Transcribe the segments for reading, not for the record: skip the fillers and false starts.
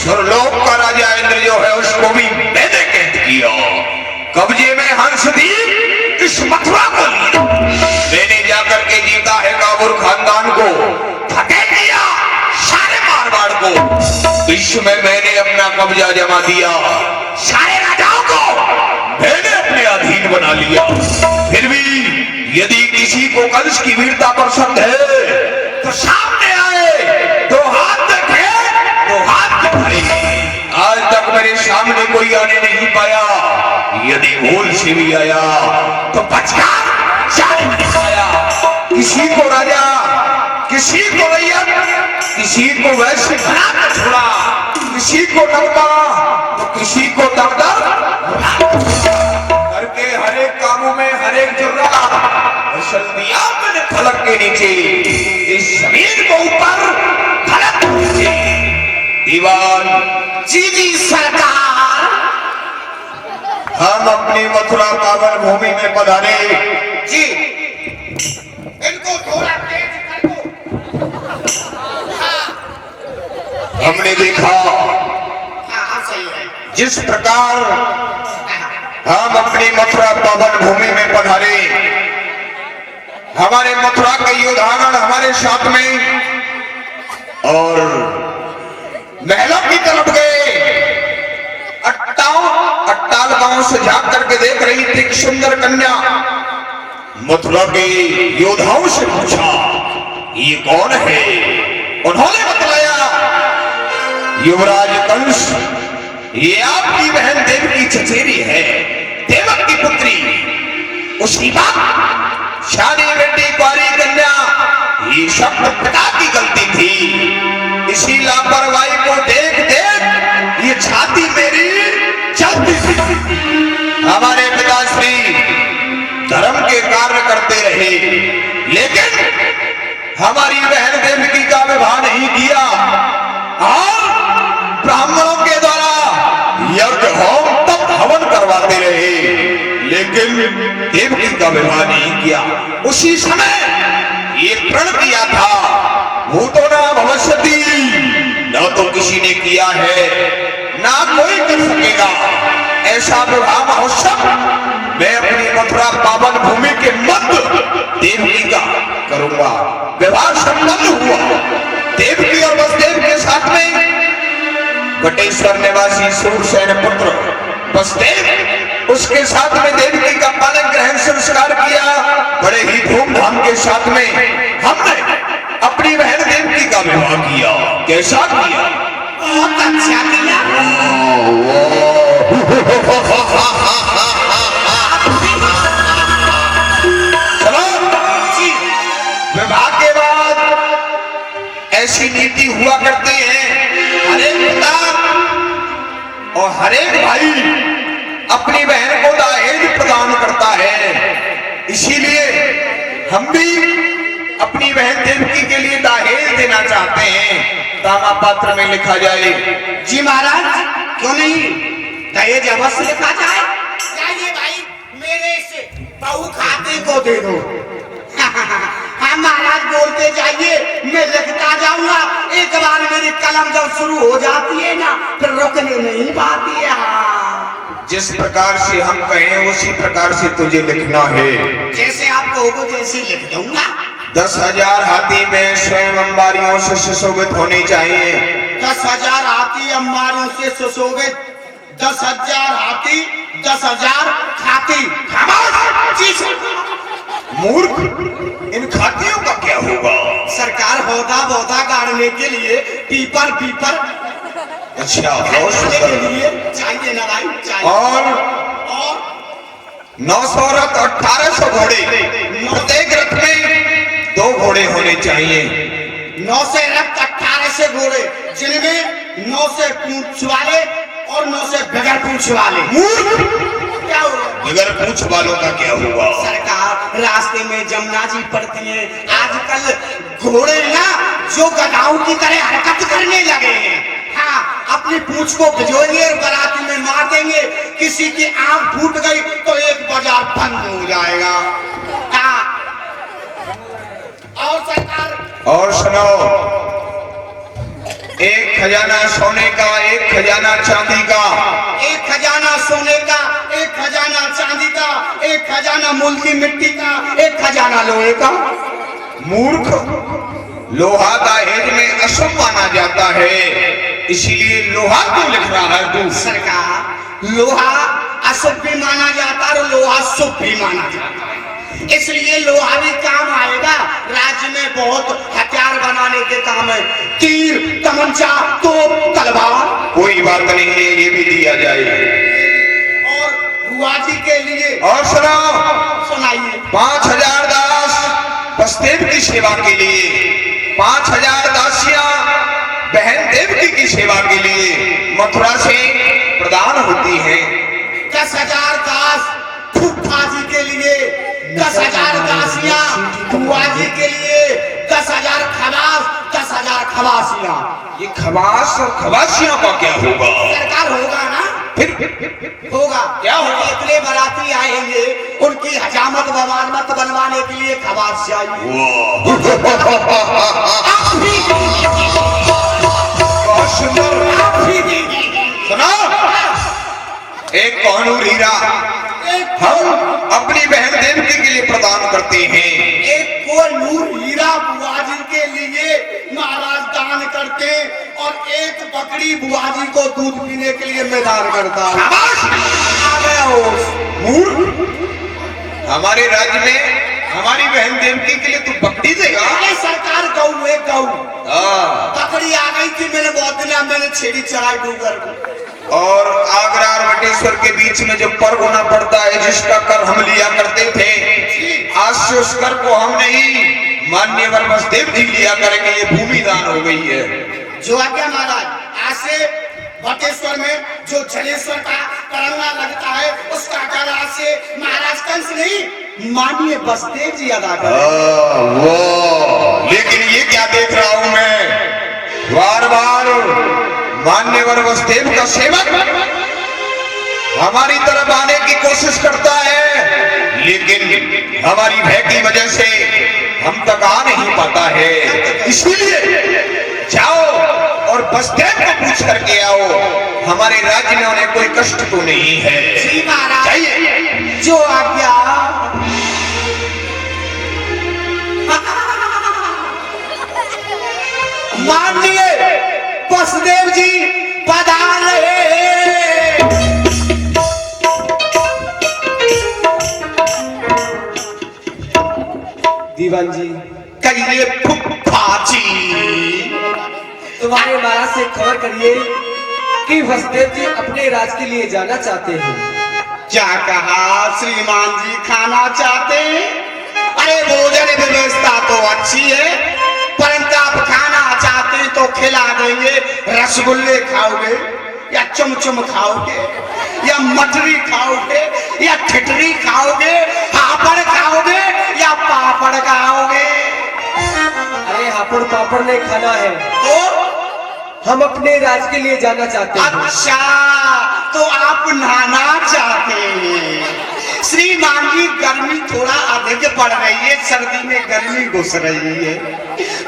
सुरलोक का राजा इंद्र जो है उसको भी मैंने कैद किया। कब्जे में हंसदीप इस मथुरा को लिया। मैंने जाकर के जीता है काबुल खानदान को, फतेह किया सारे मारवाड़ को। विश्व में मैंने अपना कब्जा जमा दिया। सारे राजाओं को मैंने अपने अधीन बना लिया। फिर भी यदि किसी को कंस की वीरता पर संदेह है तो सामने आए, दो हाथ देखे तो हाथ दिखाए। आज तक मेरे सामने कोई आने नहीं पाया। यदि भूल से भी आया तो बचकर जाने नहीं पाया। किसी को राजा, किसी को रैयत, किसी को वैश्य बना कर छोड़ा, किसी को नौका तो किसी को दबदब करके हर एक कामों में हर एक जुर्रा असल दिया मैंने फलक के नीचे, इस जमीन को ऊपर फलक के नीचे। दीवान जी जी सरकार, हम अपनी मथुरा पावन भूमि में पधारे। जी इनको थोड़ा तेज कर दो। हमने देखा हाँ सही है। जिस प्रकार हम अपनी मथुरा पावन भूमि में पधारे, हमारे मथुरा के योद्धागण हमारे साथ में और महलों की तरफ गए। अट्टाल गांव से झांक करके देख रही थी एक सुंदर कन्या। मथुरा के योद्धाओं से पूछा ये कौन है? उन्होंने बतलाया युवराज कंस, ये आपकी बहन देवकी चचेरी है, देवक की पुत्री। उसकी बात शादी बेटी कुंवारी कन्या, ये सब पिता की गलती थी। इसी लापरवाही को देख देख ये छाती मेरी चलती थी। हमारे पिताश्री धर्म के कार्य करते रहे, लेकिन हमारी बहन देवकी का विवाह नहीं किया और ब्राह्मणों के द्वारा यज्ञ होम तप हवन करवाते रहे, लेकिन देवकी का विवाह नहीं किया। उसी समय ये प्रण किया था भूतो ना भविष्यति, न तो किसी ने किया है ना कोई कर सकेगा। ऐसा विवाह महोत्सव मैं अपनी मथुरा पावन भूमि के मध्य देवकी का करूंगा। विवाह संपन्न हुआ। देवकी और वसुदेव के साथ में बटेश्वर निवासी सूरसेन पुत्र वसुदेव, उसके साथ में देवकी का पालन ग्रहण संस्कार किया। बड़े ही धूमधाम के साथ में हमने अपनी बहन देवकी का विवाह किया। कैसा किया? बहुत अच्छा किया। चलो जी, विवाह के बाद ऐसी नीति हुआ करते हैं, हर एक पिता और हर एक भाई अपनी बहन को दहेज प्रदान करता है। इसीलिए हम भी अपनी बहन देवकी के लिए दहेज देना चाहते हैं। दामा पात्र में लिखा जाए। जी महाराज, क्यों नहीं, दहेज अवश्य लिखा जाए। जाइए भाई, मेरे से बहू खाते को दे दो। हाँ महाराज, बोलते जाइए, मैं लिखता जाऊंगा। एक बार मेरी कलम जब शुरू हो जाती है ना, फिर रुकने नहीं पाती है। हाँ, जिस प्रकार से हम कहें उसी प्रकार से तुझे लिखना है। जैसे आप कहोगे जैसे लिख दूंगा। 10,000 हाथी में स्वयं अंबारियों से सुशोभित होने चाहिए। 10,000 हाथी अंबारियों से सुशोभित। 10,000 हाथी, 10,000 खाती। मूर्ख, इन खातियों का क्या होगा? सरकार होदा गाड़ने के लिए पीपर अच्छा, के लिए चाहिए ना भाई, चाहिए। और 900 रथ, 1800 घोड़े। प्रत्येक रथ में 2 घोड़े होने चाहिए। 9 से रथ, 18 से घोड़े, जिनमें 9 से पूंछ वाले और 9 से बगैर पूंछ वाले। क्या होगा? बगैर पूंछ वालों का क्या होगा? सरकार, रास्ते में जमुना जी पड़ती है। आजकल घोड़े ना जो गधाओं की तरह हरकत करने लगे हैं। हाँ, अब अपनी पूंछ को भिजोएंगे और बाराती में मार देंगे। किसी की आंख फूट गई तो एक बाजार बंद हो जाएगा। हाँ। और सरकार और सुनो, एक खजाना सोने का, एक खजाना चांदी का, एक खजाना सोने का, एक खजाना चांदी का, एक खजाना मुल्की मिट्टी का, एक खजाना लोहे का। मूर्ख, लोहा दहेज में अशुभ माना जाता है, इसीलिए लोहा क्यों लिख रहा है तू? सरकार, लोहा अशुभ भी माना जाता है और लोहा शुभ भी माना जाता है, इसलिए लोहा भी काम आएगा। राज्य में बहुत हथियार बनाने के काम है, तीर, तमंचा, तोप, तलवार। कोई बात नहीं है, ये भी दिया जाए। और बुआ जी के लिए और सुनो, सुनाइए। 5000 दास बसदेव की सेवा के लिए, 5000 दासियां बहन देवकी की सेवा के लिए मथुरा से प्रदान होती हैं। 10,000 दास फूफा जी के लिए, 10,000 दासियां बुआ जी के लिए, 10,000 खवास, 10,000 खवासियां। ये खवास और खवासियों का क्या होगा? सरकार होगा ना, फिर होगा। क्या होगा? इतने बाराती आएंगे, उनकी हजामत बवालमत बनवाने के लिए खवास चाहिए। आप भी बहुत सुंदर। आप भी देंगे। सुनो, एक कोहनूर हीरा हम अपनी बहन देवकी के लिए प्रदान करते हैं। एक को नूर हीरा बुआ जी के लिए महाराज दान करते, और एक बकरी बुआ जी को दूध पीने के लिए मैं दान करता हूं। आ गया होश। मूर्ख, हमारे राज्य में हमारी बहन देवकी के लिए तू बकरी देगा? अरे सरकार, गऊ है गऊ। हाँ। बकरी आ गई थी, मैंने बहुत दिना मैंने छेड़ी चढ़ाई डूंगर को। और आगरा और बटेश्वर के बीच में जो पर्व होना पड़ता है, जिसका कर हम लिया करते थे, आज से उस कर को हम नहीं, मान्यवर बसदेव जी लिया करेंगे। ये भूमि दान हो गई है। जो आज्ञा महाराज, आज से बटेश्वर में जो जलेश्वर का करंगा लगता है, उसका कर आज से महाराज कंस नहीं, माननीय बसदेव जी अदा करें। वो लेकिन ये क्या देख रहा हूं मैं, बार बार मान्यवर बसदेव का सेवक हमारी तरफ आने की कोशिश करता है, लेकिन हमारी भय की वजह से हम तक आ नहीं पाता है। इसीलिए जाओ और बसदेव को पूछ करके आओ, हमारे राज्य में उन्हें कोई कष्ट तो नहीं है। जी महाराज, चाहिए जो आज्ञा। माननीय बसदेव जी पधारे। दीवान जी, कहिए फुफा जी। तुम्हारे महाराज से खबर करिए कि बसदेव जी अपने राज के लिए जाना चाहते हैं। क्या कहा श्रीमान जी, खाना चाहते हैं? अरे भोजन व्यवस्था तो अच्छी है, परंतु आप खाना चाहते हैं तो खिला देंगे। रसगुल्ले खाओगे या चमचम खाओगे या मठरी खाओगे या ठिठरी खाओगे, पापड़ खाओगे या पापड़ खाओगे? अरे हापुड़ पापड़ नहीं खाना है, तो हम अपने राज के लिए जाना चाहते हैं। अच्छा, तो आप नहाना चाहते हैं? श्रीमान जी, गर्मी थोड़ा अधिक बढ़ रही है, सर्दी में गर्मी घुस रही है।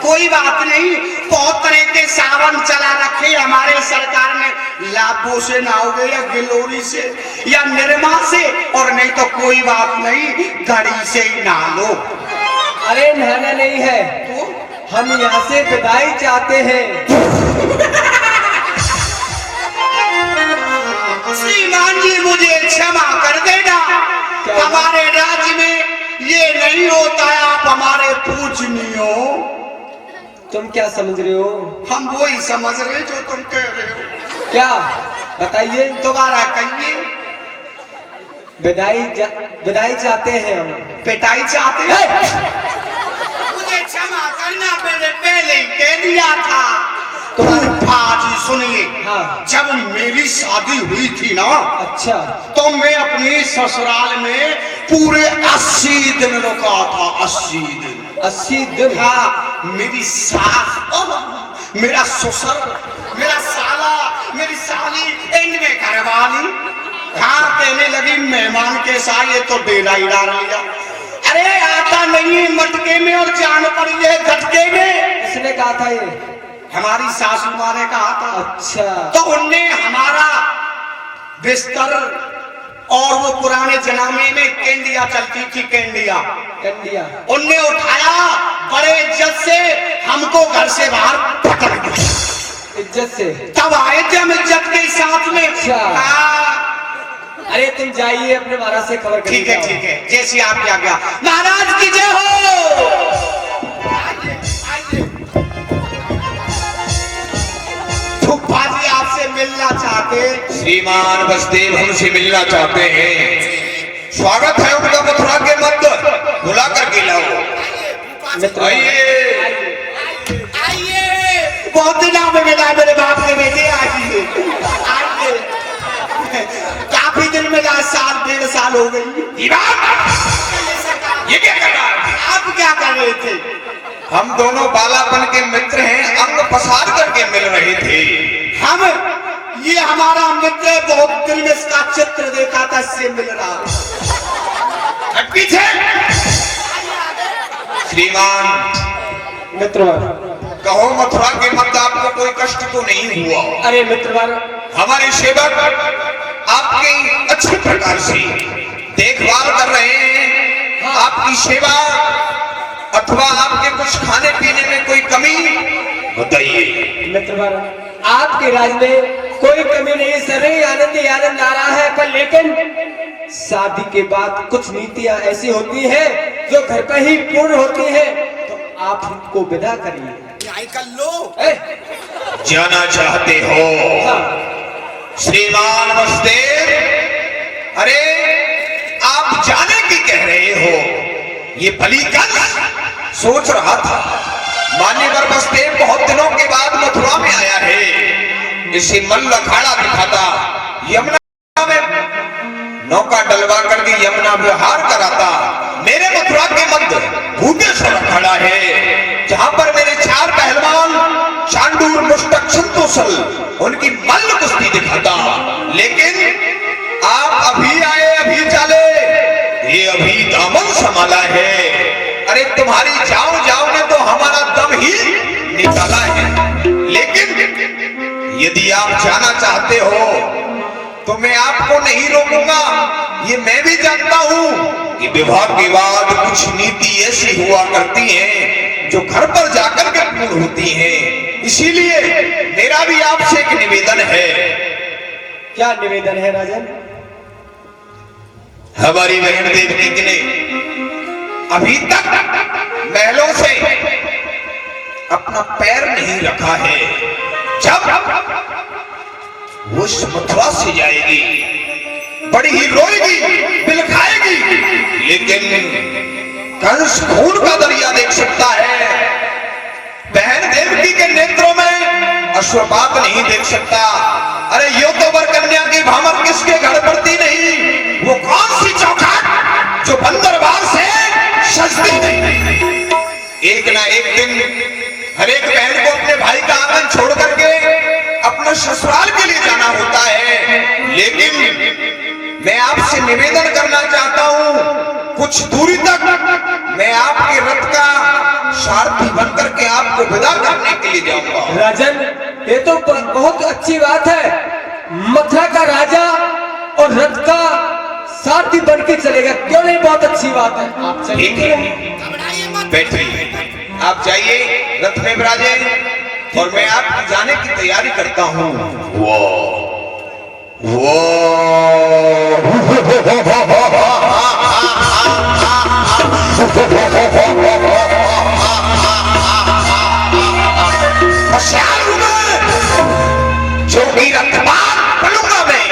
कोई बात नहीं, बहुत तरह के सावन चला रखे हमारे सरकार ने। लाभों से नहाओगे या गिलोरी से या निर्मा से, और नहीं तो कोई बात नहीं, घड़ी से ही नहा लो। अरे नहाना नहीं है, तो हम यहाँ से विदाई चाहते हैं। श्रीमान जी, मुझे क्षमा कर देना, हमारे राज्य में ये नहीं होता है। आप हमारे पूजनीय हो। तुम क्या समझ रहे हो? हम वो ही समझ रहे जो तुम कह रहे हो। क्या बताइए? दोबारा कहिए। विदाई चाहते हैं हम। पिटाई चाहते हैं? मुझे क्षमा करना, मैंने पहले ही कह दिया था। तो जी सुनिए, हाँ। जब मेरी शादी हुई थी ना, अच्छा, तो मैं अपने ससुराल में पूरे 80 दिन रुका था। 80 दिन। 80 दिन? हाँ, मेरी सास, मेरा ससुर, मेरा साला, मेरी साली एंड में करवाली। हाँ कहने लगी मेहमान के साथ ये तो डेरा ही डाल लिया। अरे आता नहीं मटके में और जान पड़ी है झटके में। किसने कहा था ये? हमारी सासू माँ ने कहा था। अच्छा। तो उनने हमारा बिस्तर और वो पुराने जमाने में कैंडिया चलती थी, कैंडिया उनने उठाया, बड़े इज्जत से हमको घर से बाहर पकड़ दिया। इज्जत से? तब आए थे हम इज्जत के साथ में। अरे तुम जाइए अपने महाराज से खबर करिए। ठीक है जैसी आपकी आज्ञा। महाराज की जय हो। फूफा जी आपसे मिलना चाहते। श्रीमान वसुदेव हमसे मिलना चाहते हैं। स्वागत है उनका मथुरा के मंदिर, बुला करके लाओ। आइए बहुत दिन में मिला मेरे बाप के बेटे। आइए काफी दिन में 1.5 साल हो गई। ये क्या कर रहा है? आप क्या कर रहे थे? हम दोनों बालापन के मित्र हैं, अंग पसार करके मिल रहे थे। हम ये हमारा मित्र है, बहुत दिन में इसका चित्र देखा था, इससे मिल रहा। पीछे श्रीमान मित्रवर, कहो मथुरा के मध्य आपको कोई कष्ट तो नहीं हुआ? अरे मित्रवर, हमारे सेवक आपकी अच्छी प्रकार से देखभाल कर रहे हैं। आपकी सेवा अथवा आपके कुछ खाने पीने में कोई कमी बताइए। मित्रवर, आपके राज में कोई कमी नहीं, सभी आनंद ही आनंद आ रहा है। पर लेकिन शादी के बाद कुछ नीतियां ऐसी होती हैं जो घर पर ही पूर्ण होती हैं, तो आप हमको विदा करिए। कर लो। जाना चाहते हो? श्रीमान वसुदेव, अरे आप जाने की कह रहे हो? ये बलिकल सोच रहा था मान्यवर वसुदेव बहुत दिनों के बाद मथुरा में आया है, इसे मल्ल अखाड़ा दिखाता, यमुना में नौका डलवा करके यमुना विहार कराता। मेरे मथुरा के मध्य भूतेश्वर अखाड़ा है, जहां पर मेरे 4 पहलवान चांडूर मुष्टक संतोषल उनकी मल्ल कुश्ती दिखाता। लेकिन आप अभी आए अभी चले, ये अभी दामन संभाला है। अरे तुम्हारी जाओ जाओ ने तो हमारा दम ही निकाला है। लेकिन यदि आप जाना चाहते हो तो मैं आपको नहीं रोकूंगा। ये मैं भी जानता हूं कि विवाह के बाद कुछ नीति ऐसी हुआ करती हैं जो घर पर जाकर के पूर्ण होती हैं। इसीलिए मेरा भी आपसे एक निवेदन है। क्या निवेदन है राजन? हमारी बहन देवकी ने अभी तक महलों से अपना पैर नहीं रखा है। जब वो मथुरा से जाएगी, बड़ी ही रोएगी, बिलखाएगी, लेकिन कंस खून का दरिया देख सकता है, बहन देवकी के नेत्रों में अश्वपात नहीं देख सकता। अरे यो तो वर कन्या की भामर किसके घर पड़ती नहीं, वो कौन सी चौखट जो बंदरबार से सजती नहीं। एक ना एक दिन हर एक बहन को अपने भाई का आंगन छोड़ करके अपने ससुराल के लिए जाना होता है। लेकिन मैं आपसे निवेदन करना चाहता हूं, कुछ दूरी तक मैं आपके रथ का सारथी बनकर के आपको विदा करने के लिए जाऊंगा। राजन, ये तो बहुत अच्छी बात है। मथुरा का राजा और रथ का सारथी बन के चलेगा, क्यों नहीं? बहुत अच्छी बात है। आप चलिए, बैठिए, आप जाइए रथ में विराजे और मैं आपकी जाने की तैयारी करता हूँ। वो जो की रथबान बनूंगा मैं,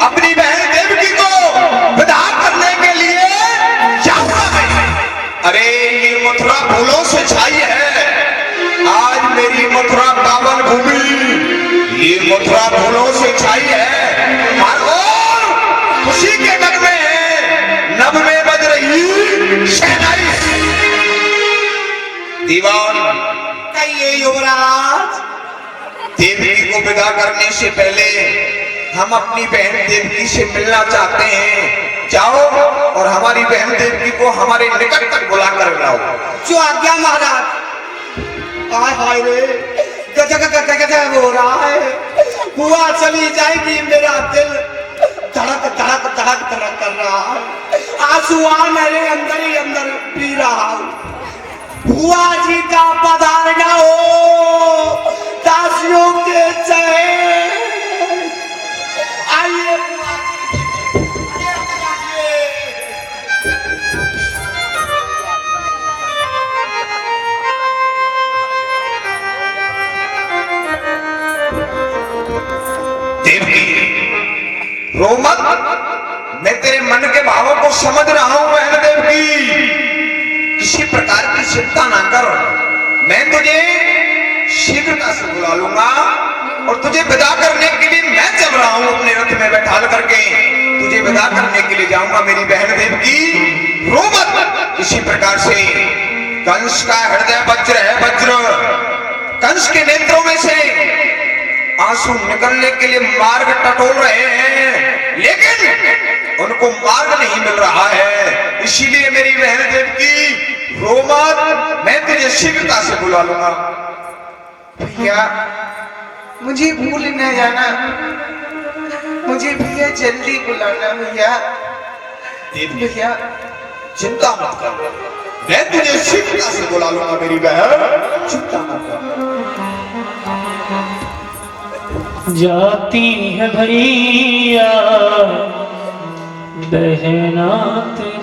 अपनी बहन देवकी को विदा करने के लिए जाऊंगा मैं। अरे ये मथुरा फूलों से छाई है, आज मेरी मथुरा पावन भूमि ये मथुरा फूलों से छाई है। और खुशी के मन में है, नभ में बज रही शहनाई। दीवान कहिए युवराज, देवकी को विदा करने से पहले हम अपनी बहन देवकी से मिलना चाहते हैं। जाओ और हमारी बहन देवकी को हमारे निकट तक बुला कर लाओ। जो आज्ञा महाराज। हाय हाय रे, गजब हो रहा है। बुआ चली जाएगी, मेरा दिल धड़क धड़क धड़क धड़क कर रहा है। आंसू आ मेरे अंदर ही अंदर पी रहा हूँ। बुआ जी का पधारना हो, दासियों के चेहरे। आइए बुआ रो मत, मैं तेरे मन के भावों को समझ रहा हूं बहन देवकी। किसी प्रकार की चिंता ना कर, मैं तुझे शीघ्रता से बुला लूंगा और तुझे विदा करने के लिए मैं चल रहा हूं। अपने रथ में बैठा करके तुझे विदा करने के लिए जाऊंगा मेरी बहन देवकी। रो मत। किसी प्रकार से कंस का हृदय वज्र है, वज्र। कंस के नेत्रों में से आंसू निकलने के लिए मार्ग टटोल रहे हैं, लेकिन उनको मार्ग नहीं मिल रहा है। इसीलिए मेरी बहन देवकी रो मत, मैं तुझे शीघ्रता से बुला लूंगा। भैया मुझे भूल न जाना, मुझे भैया जल्दी बुलाना भैया। भैया चिंता मत कर, मैं तुझे शीघ्रता से बुला लूंगा मेरी बहन, चिंता मत कर। जाती है भैया बहना तेरी।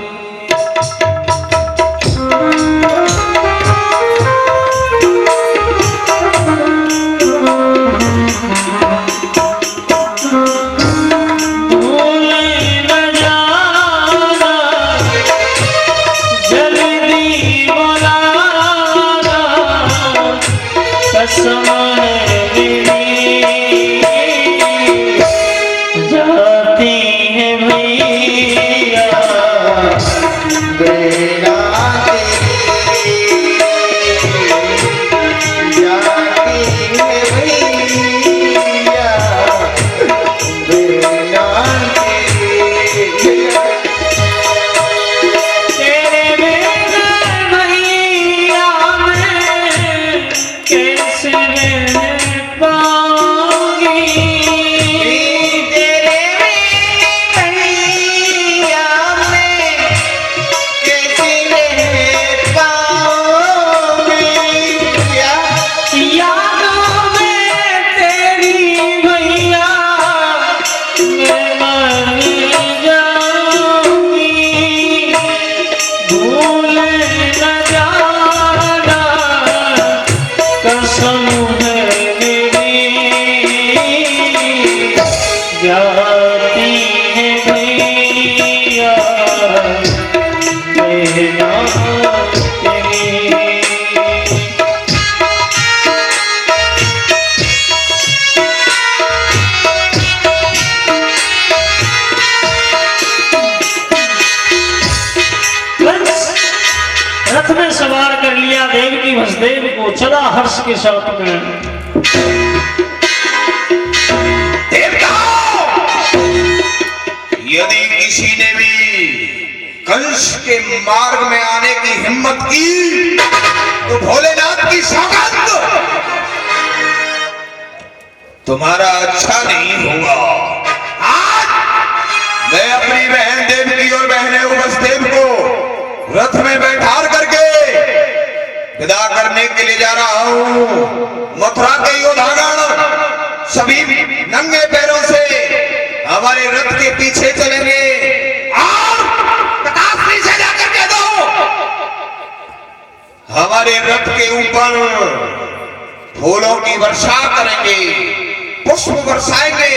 वसुदेव को चला हर्ष के साथ में। यदि किसी ने भी कंस के मार्ग में आने की हिम्मत की तो भोलेनाथ की सौगंध तुम्हारा अच्छा नहीं होगा। आज मैं अपनी बहन देवकी और बहने वसुदेव को रथ में बैठा करके विदा करने के लिए जा रहा हूं। मथुरा के योद्धागण सभी नंगे पैरों से हमारे रथ के पीछे चलेंगे और प्रकाशनी से जाकर कह दो हमारे रथ के ऊपर फूलों की वर्षा करेंगे, पुष्प बरसाएंगे।